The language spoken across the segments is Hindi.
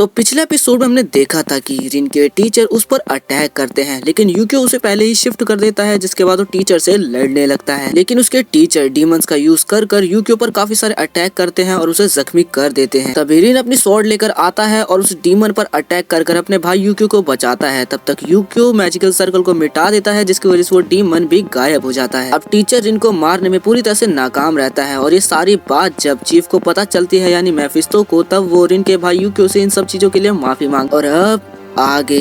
तो पिछले एपिसोड में हमने देखा था कि रिन के टीचर उस पर अटैक करते हैं, लेकिन यूक्यो उसे पहले ही शिफ्ट कर देता है, जिसके बाद वो टीचर से लड़ने लगता है। लेकिन उसके टीचर डीमंस का यूज कर यूक्यो पर काफी सारे अटैक करते हैं और उसे जख्मी कर देते हैं। तभी रिन अपनी स्वॉर्ड लेकर आता है और उस डीमन पर अटैक कर अपने भाई यूक्यो को बचाता है। तब तक यूक्यो मैजिकल सर्कल को मिटा देता है, जिसकी वजह से वो डीमन भी गायब हो जाता है। अब टीचर रिन को मारने में पूरी तरह से नाकाम रहता है और ये सारी बात जब चीफ को पता चलती है, यानी मेफिस्टो को, तब वो रिन के भाई यूक्यो से इन सब चीजों के लिए माफी मांग। और अब आगे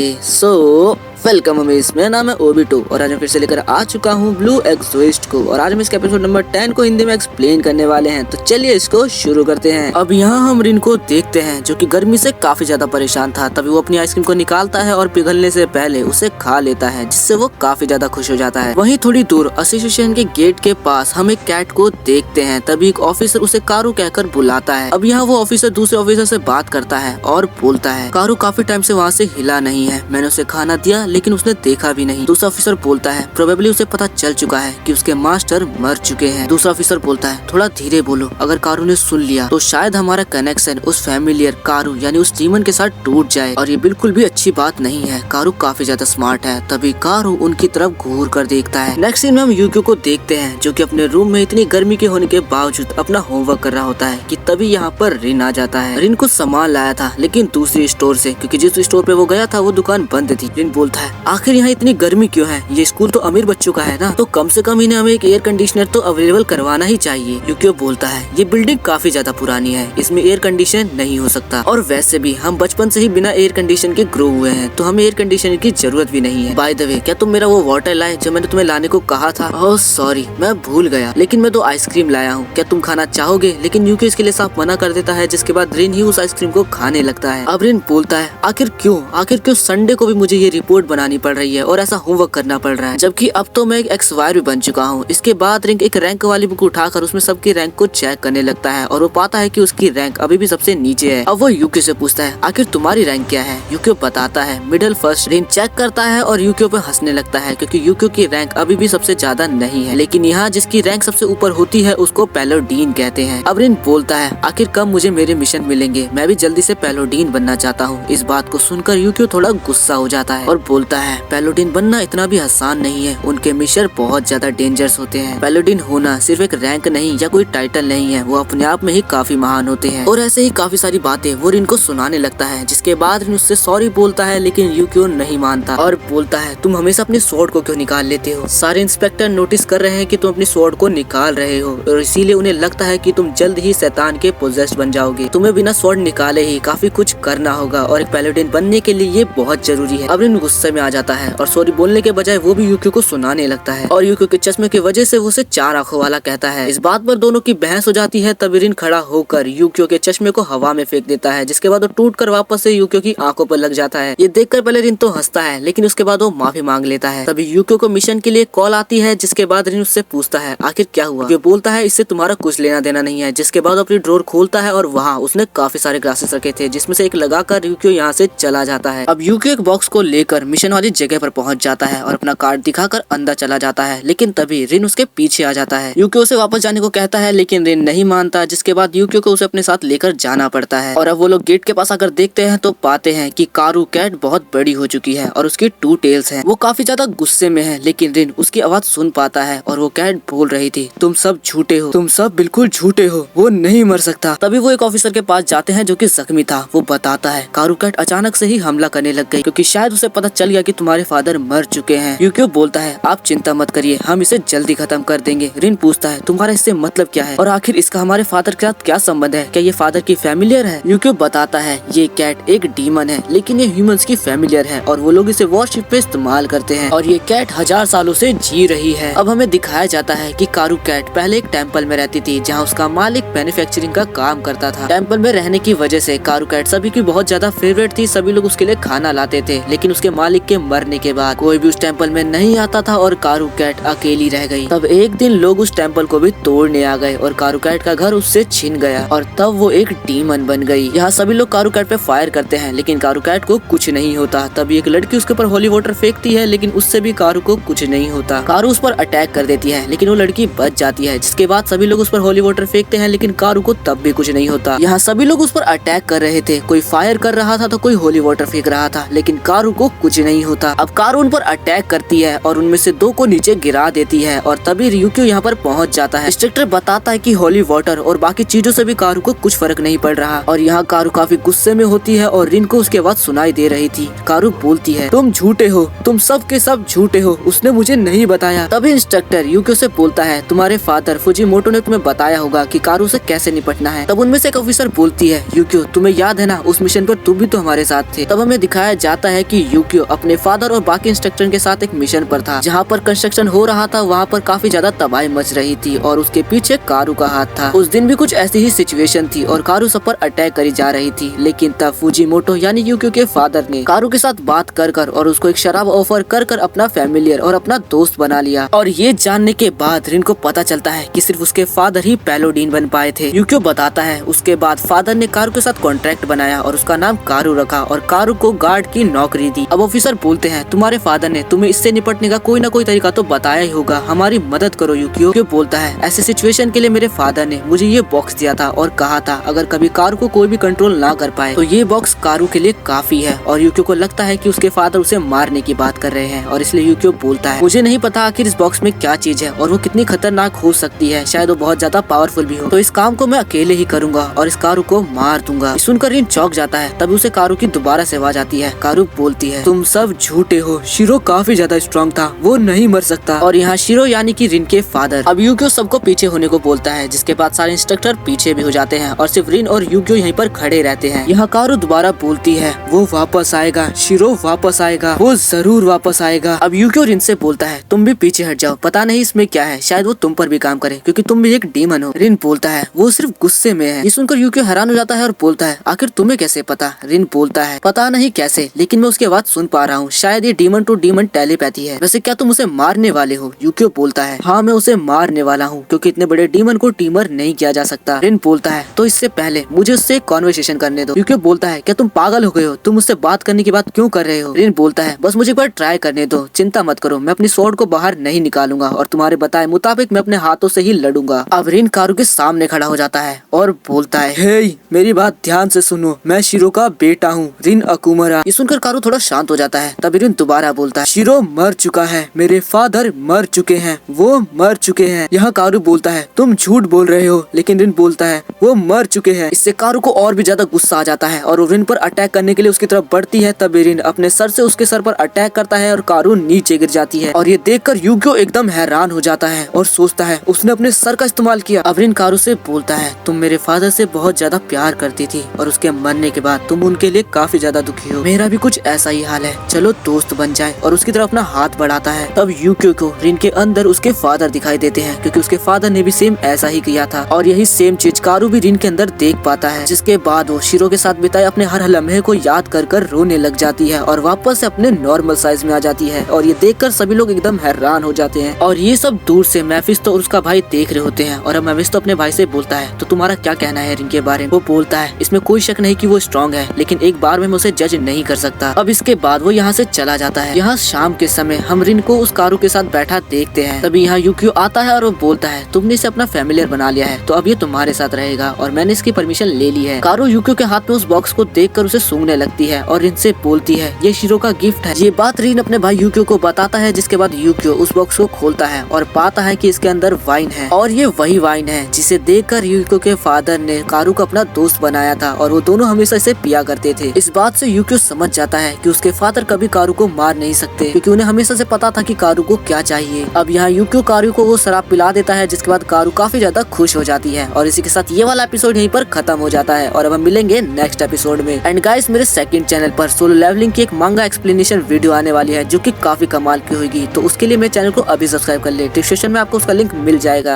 वेलकम अमीज, मेरा नाम है ओबिटो और आज मैं फिर से लेकर आ चुका हूँ ब्लू एक्सोइस्ट को। और आज हम इसके एपिसोड नंबर 10 को हिंदी में एक्सप्लेन करने वाले हैं। तो चलिए इसको शुरू करते हैं। अब यहाँ हम रिन को देखते हैं जो कि गर्मी से काफी ज्यादा परेशान था। तभी वो अपनी आइसक्रीम को निकालता है और पिघलने से पहले उसे खा लेता है, जिससे वो काफी ज्यादा खुश हो जाता है। वहीं थोड़ी दूर एसोसिएशन के गेट के पास हम एक कैट को देखते हैं। तभी एक ऑफिसर उसे कारू कहकर बुलाता है। अब यहाँ वो ऑफिसर दूसरे ऑफिसर से बात करता है और बोलता है कारू काफी टाइम से वहाँ से हिला नहीं है, मैंने उसे खाना दिया लेकिन उसने देखा भी नहीं। दूसरा ऑफिसर बोलता है प्रोबेबली उसे पता चल चुका है कि उसके मास्टर मर चुके हैं। दूसरा ऑफिसर बोलता है थोड़ा धीरे बोलो, अगर कारू ने सुन लिया तो शायद हमारा कनेक्शन उस फैमिलियर कारू यानी उस डीमन के साथ टूट जाए, और ये बिल्कुल भी अच्छी बात नहीं है। कारू काफी ज्यादा स्मार्ट है। तभी कारू उनकी तरफ घूर कर देखता है। नेक्स्ट सीन में हम यूक्यो को देखते हैं जो कि अपने रूम में इतनी गर्मी के होने के बावजूद अपना होमवर्क कर रहा होता है कि तभी यहाँ पर रिन आ जाता है। रिन कुछ सामान लाया था लेकिन दूसरी स्टोर से, क्योंकि जिस स्टोर पे वो गया था वो दुकान बंद थी। रिन बोलता है आखिर यहाँ इतनी गर्मी क्यों है, ये स्कूल तो अमीर बच्चों का है ना, तो कम से कम इन्हें हमें एक एयर कंडीशनर तो अवेलेबल करवाना ही चाहिए। यूक्यो बोलता है ये बिल्डिंग काफी ज्यादा पुरानी है, इसमें एयर कंडीशन नहीं हो सकता, और वैसे भी हम बचपन से ही बिना एयर कंडीशन के ग्रो हुए हैं, तो हमें एयर कंडीशनर की जरूरत भी नहीं है। बाय द वे, क्या तुम मेरा वो वाटर लाए जो मैंने तुम्हें लाने को कहा था? ओह सॉरी, मैं भूल गया, लेकिन मैं तो आइसक्रीम लाया हूँ, क्या तुम खाना चाहोगे? लेकिन यूक्यो इसके लिए साफ मना कर देता है, जिसके बाद रिन ही उस आइसक्रीम को खाने लगता है। अब रिन बोलता है आखिर क्यों संडे को भी मुझे ये रिपोर्ट बनानी पड़ रही है और ऐसा होमवर्क करना पड़ रहा है, जबकि अब तो मैं एक एक्सवायर भी बन चुका हूँ। इसके बाद रिंग एक रैंक वाली बुक उठाकर उसमें सबकी रैंक को चेक करने लगता है और वो पाता है कि उसकी रैंक अभी भी सबसे नीचे है। अब वो यूक्यो से पूछता है आखिर तुम्हारी रैंक क्या है? यूक्यो बताता है मिडिल फर्स्ट। रिन चेक करता है और यूक्यो पे हंसने लगता है, क्योंकि यूक्यो की रैंक अभी भी सबसे ज्यादा नहीं है, लेकिन यहाँ जिसकी रैंक सबसे ऊपर होती है उसको पैलोडीन कहते हैं। अब रिन बोलता है आखिर कब मुझे मेरे मिशन मिलेंगे, मैं भी जल्दी से पैलोडीन बनना चाहता हूँ। इस बात को सुनकर यूक्यो थोड़ा गुस्सा हो जाता है और बोलता है पैलोडीन बनना इतना भी आसान नहीं है, उनके मिशन बहुत ज्यादा डेंजरस होते हैं। पैलोडीन होना सिर्फ एक रैंक नहीं या कोई टाइटल नहीं है, वो अपने आप में ही काफी महान होते हैं। और ऐसे ही काफी सारी बातें वो रिन को सुनाने लगता है, जिसके बाद रिन उससे सॉरी बोलता है, लेकिन यूक्यो नहीं मानता और बोलता है तुम हमेशा अपनी स्वॉर्ड को क्यों निकाल लेते हो? सारे इंस्पेक्टर नोटिस कर रहे हैं कि तुम अपनी स्वॉर्ड को निकाल रहे हो और इसीलिए उन्हें लगता है कि तुम जल्द ही शैतान के पोजेस्ड बन जाओगे। तुम्हें बिना स्वॉर्ड निकाले ही काफी कुछ करना होगा और एक पैलोडीन बनने के लिए ये बहुत जरूरी है। अब रिन गुस्से में आ जाता है और सॉरी बोलने के बजाय वो भी यूक्यो को सुनाने लगता है और यूक्यो के चश्मे की वजह से वो उसे 4 आंखों वाला कहता है। इस बात पर दोनों की बहस हो जाती है। तब रिन खड़ा होकर यूक्यो के चश्मे को हवा में फेंक देता है, जिसके बाद वो टूटकर वापस से यूक्यो की आंखों पर लग जाता है। ये देखकर पहले रिन तो हंसता है, लेकिन उसके बाद वो माफी मांग लेता है। तभी यूक्यो को मिशन के लिए कॉल आती है, जिसके बाद रिन उससे पूछता है आखिर क्या हुआ? ये बोलता है इससे तुम्हारा कुछ लेना देना नहीं है। जिसके बाद अपनी ड्रॉर खोलता है और वहाँ उसने काफी सारे ग्लासेस रखे थे, जिसमें से एक लगाकर यूक्यो यहाँ से चला जाता है। अब यूक्यो एक बॉक्स को लेकर मिशन वाली जगह पर पहुंच जाता है और अपना कार्ड दिखाकर अंदर चला जाता है, लेकिन तभी रिन उसके पीछे आ जाता है। यूक्यो उसे वापस जाने को कहता है, लेकिन रिन नहीं मानता, जिसके बाद यूक्यो को उसे अपने साथ लेकर जाना पड़ता है। और अब वो लोग गेट के पास आकर देखते हैं तो पाते हैं कि कारू कैट बहुत बड़ी हो चुकी है और उसकी 2 टेल्स हैं। वो काफी ज्यादा गुस्से में है, लेकिन रिन उसकी आवाज सुन पाता है और वो कैट बोल रही थी तुम सब झूठे हो, तुम सब बिल्कुल झूठे हो, वो नहीं मर सकता। तभी वो एक ऑफिसर के पास जाते हैं जो कि जख्मी था। वो बताता है कारू कैट अचानक से ही हमला करने लग गई, क्योंकि शायद उसे पता चल गया कि तुम्हारे फादर मर चुके हैं। यूक्यो बोलता है आप चिंता मत करिए, हम इसे जल्दी खत्म कर देंगे। रिन पूछता है तुम्हारा इससे मतलब क्या है, और आखिर इसका हमारे फादर के साथ क्या संबंध है? क्या ये फादर की फैमिलियर है? यूक्यो बताता है ये कैट एक डीमन है, लेकिन ये ह्यूमंस की फैमिलियर है और वो लोग इसे वॉरशिप पे इस्तेमाल करते हैं, और ये कैट 1000 सालों से जी रही है। अब हमें दिखाया जाता है कि कारू कैट पहले एक टेम्पल में रहती थी, जहाँ उसका मालिक मैन्युफैक्चरिंग का काम करता था। टेम्पल में रहने की वजह से कारू कैट सभी की बहुत ज्यादा फेवरेट थी, सभी लोग उसके लिए खाना लाते थे, लेकिन उसके मालिक देख के मरने के बाद कोई भी उस टेम्पल में नहीं आता था और कारू कैट अकेली रह गई। तब एक दिन लोग उस टेम्पल को भी तोड़ने आ गए और कारू कैट का घर उससे छिन गया और तब वो एक डीमन बन गई। यहाँ सभी लोग कारू कैट पे फायर करते हैं लेकिन कारू कैट को कुछ नहीं होता। तभी एक लड़की उसके ऊपर होली वाटर फेंकती है लेकिन उससे भी कारू को कुछ नहीं होता। कारू उस पर अटैक कर देती है लेकिन वो लड़की बच जाती है, जिसके बाद सभी लोग उस पर होली वाटर फेंकते हैं लेकिन कारू को तब भी कुछ नहीं होता। यहाँ सभी लोग उस पर अटैक कर रहे थे, कोई फायर कर रहा था तो कोई होली वाटर फेंक रहा था लेकिन कारू को कुछ नहीं होता। अब कारू उन पर अटैक करती है और उनमें से 2 को नीचे गिरा देती है और तभी यूक्यो यहाँ पर पहुँच जाता है। इंस्ट्रक्टर बताता है कि होली वाटर और बाकी चीजों से भी कारू को कुछ फर्क नहीं पड़ रहा और यहाँ कारू काफी गुस्से में होती है और रिन को उसके बाद सुनाई दे रही थी। कारू बोलती है, तुम झूठे हो, तुम सब के सब झूठे हो, उसने मुझे नहीं बताया। तभी इंस्ट्रक्टर यूक्यो से बोलता है, तुम्हारे फादर फुजिमोटो ने तुम्हें बताया होगा कि कारू से कैसे निपटना है। तब उनमें से एक ऑफिसर बोलती है, यूक्यो तुम्हें याद है ना, उस मिशन पर तुम भी तो हमारे साथ थे। तब हमें दिखाया जाता है कि यूक्यो अपने फादर और बाकी इंस्ट्रक्टर के साथ एक मिशन पर था जहाँ पर कंस्ट्रक्शन हो रहा था। वहाँ पर काफी ज्यादा तबाही मच रही थी और उसके पीछे कारू का हाथ था। उस दिन भी कुछ ऐसी ही सिचुएशन थी और कारू सब पर अटैक करी जा रही थी लेकिन तब फुजिमोटो यानी यूक्यो के फादर ने कारू के साथ बात कर और उसको एक शराब ऑफर कर अपना फैमिलियर और अपना दोस्त बना लिया। और ये जानने के बाद रिन को पता चलता है कि सिर्फ उसके फादर ही पैलोडीन बन पाए थे। यूक्यो बताता है उसके बाद फादर ने कारू के साथ कॉन्ट्रैक्ट बनाया और उसका नाम कारू रखा और कारू को गार्ड की नौकरी दी। अब ऑफिसर बोलते हैं, तुम्हारे फादर ने तुम्हें इससे निपटने का कोई ना कोई तरीका तो बताया ही होगा, हमारी मदद करो यूक्यो। यूक्यो बोलता है, ऐसे सिचुएशन के लिए मेरे फादर ने मुझे ये बॉक्स दिया था और कहा था अगर कभी कारू को कोई भी कंट्रोल ना कर पाए तो ये बॉक्स कारू के लिए काफी है। और यूक्यो को लगता है कि उसके फादर उसे मारने की बात कर रहे हैं और इसलिए यूक्यो बोलता है, मुझे नहीं पता आखिर इस बॉक्स में क्या चीज है और वो कितनी खतरनाक हो सकती है, शायद वो बहुत ज्यादा पावरफुल भी हो, तो इस काम को मैं अकेले ही करूंगा और इस कारू को मार दूंगा। सुनकर रिन चौंक जाता है। तभी उसे कारू की दोबारा से आवाज आती है। कारू बोलती है, तुम सब झूठे हो, शिरो काफी ज्यादा स्ट्रॉन्ग था, वो नहीं मर सकता। और यहाँ शिरो यानी कि रिन के फादर अब यूक्यो सबको पीछे होने को बोलता है, जिसके बाद सारे इंस्ट्रक्टर पीछे भी हो जाते हैं और सिर्फ रिन और यूक्यो यहीं पर खड़े रहते हैं। यहाँ कारू दोबारा बोलती है, वो वापस आएगा, शिरो वापस आएगा, वो जरूर वापस आएगा। अब यूक्यो रिन से बोलता है, तुम भी पीछे हट जाओ, पता नहीं इसमें क्या है, शायद वो तुम पर भी काम करे क्योंकि तुम भी एक डीमन हो। रिन बोलता है, वो सिर्फ गुस्से में है। ये सुनकर यूक्यो हैरान हो जाता है और बोलता है, आखिर तुम्हें कैसे पता? रिन बोलता है, पता नहीं कैसे, लेकिन मैं उसके बाद सुन पा रहा हूँ, शायद ये डीमन टू डीमन टेलीपैथी है। वैसे क्या तुम उसे मारने वाले हो? यूक्यो बोलता है, हाँ मैं उसे मारने वाला हूँ क्योंकि इतने बड़े डीमन को टीमर नहीं किया जा सकता। रिन बोलता है, तो इससे पहले मुझे उससे कॉन्वर्सेशन करने दो। यूक्यो बोलता है, क्या तुम पागल हो गए हो? तुम उससे बात करने की बात क्यों कर रहे हो? रिन बोलता है, बस मुझे एक बार ट्राई करने दो, चिंता मत करो, मैं अपनी स्वॉर्ड को बाहर नहीं निकालूंगा और तुम्हारे बताए मुताबिक मैं अपने हाथों से ही लड़ूंगा। अब रिन कारू के सामने खड़ा हो जाता है और बोलता है, हे मेरी बात ध्यान से सुनो, मैं शिरो का बेटा हूँ, रिन अकुमरा। ये सुनकर कारू थोड़ा शांत हो जाता है। तभी रिन दोबारा बोलता है, शिरो मर चुका है, मेरे फादर मर चुके हैं, वो मर चुके हैं। यहाँ कारू बोलता है, तुम झूठ बोल रहे हो, लेकिन रिन बोलता है, वो मर चुके हैं। इससे कारू को और भी ज्यादा गुस्सा आ जाता है और रिन पर अटैक करने के लिए उसकी तरफ बढ़ती है। तभी रिन अपने सर से उसके सर पर अटैक करता है और कारू नीचे गिर जाती है। और ये देखकर यूक्यो एकदम हैरान हो जाता है और सोचता है उसने अपने सर का इस्तेमाल किया। अब रिन कारू से बोलता है, तुम मेरे फादर से बहुत ज्यादा प्यार करती थी और उसके मरने के बाद तुम उनके लिए काफी ज्यादा दुखी हो, मेरा भी कुछ ऐसा ही हाल है, चलो दोस्त बन जाए। और उसकी तरफ अपना हाथ बढ़ाता है। तब यूक्यो को रिन के अंदर उसके फादर दिखाई देते हैं क्योंकि उसके फादर ने भी सेम ऐसा ही किया था और यही सेम चीज कारू भी रिन के अंदर देख पाता है। जिसके बाद वो शिरो के साथ बिताए अपने हर लम्हे को याद कर रोने लग जाती है और वापस से अपने नॉर्मल साइज में आ जाती है। और ये देखकर सभी लोग एकदम हैरान हो जाते हैं और ये सब दूर से मेफिस्टो और उसका भाई देख रहे होते हैं। और अब मेफिस्टो अपने भाई से बोलता है, तो तुम्हारा क्या कहना है रिन के बारे में? वो बोलता है, इसमें कोई शक नहीं कि वो स्ट्रॉन्ग है, लेकिन एक बार में मैं उसे जज नहीं कर सकता। अब इसके बाद वो यहाँ से चला जाता है। यहाँ शाम के समय हम रिन को उस कारू के साथ बैठा देखते हैं। तभी यहाँ यूक्यो आता है और वो बोलता है, तुमने इसे अपना फैमिलियर बना लिया है तो अब ये तुम्हारे साथ रहेगा और मैंने इसकी परमिशन ले ली है। कारू यूक्यो के हाथ में उस बॉक्स को देखकर उसे सूंघने लगती है और रिन से बोलती है, ये शिरो का गिफ्ट है। ये बात रिन अपने भाई यूक्यो को बताता है, जिसके बाद यूक्यो उस बॉक्स को खोलता है और पाता है कि इसके अंदर वाइन है और ये वही वाइन है जिसे देखकर यूक्यो के फादर ने कारू को अपना दोस्त बनाया था और वो दोनों हमेशा इसे पिया करते थे। इस बात से यूक्यो समझ जाता है कि उसके फादर कभी कारू को मार नहीं सकते क्योंकि उन्हें हमेशा से पता था कि कारू को क्या चाहिए। अब यहाँ यूक्यो कारू को वो शराब पिला देता है, जिसके बाद कारू काफी ज्यादा खुश हो जाती है। और इसी के साथ ये वाला एपिसोड यहीं पर खत्म हो जाता है और अब हम मिलेंगे नेक्स्ट एपिसोड में। एंड गाइस, मेरे सेकंड चैनल पर सोलो लेवलिंग की एक मांगा एक्सप्लेनेशन वीडियो आने वाली है जो कि काफी कमाल की होगी, तो उसके लिए मेरे चैनल को अभी सब्सक्राइब कर ले। डिस्क्रिप्शन में आपको उसका लिंक मिल जाएगा।